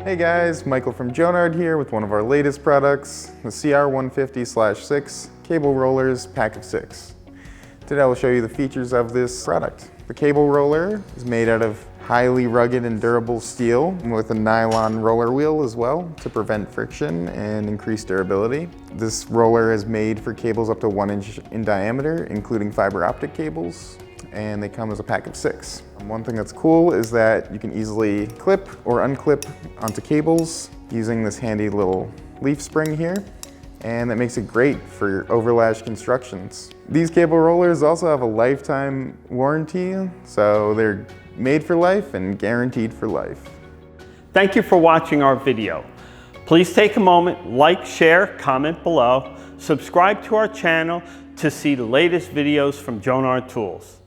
Hey guys, Michael from Jonard here with one of our latest products, the CR-150/6 cable rollers pack of 6. Today I will show you the features of this product. The cable roller is made out of highly rugged and durable steel with a nylon roller wheel as well to prevent friction and increase durability. This roller is made for cables up to 1 inch in diameter, including fiber optic cables, and they come as a pack of 6. One thing that's cool is that you can easily clip or unclip onto cables using this handy little leaf spring here, and that makes it great for overlash constructions. These cable rollers also have a lifetime warranty, so they're made for life and guaranteed for life. Thank you for watching our video. Please take a moment, like, share, comment below, subscribe to our channel to see the latest videos from Jonard Tools.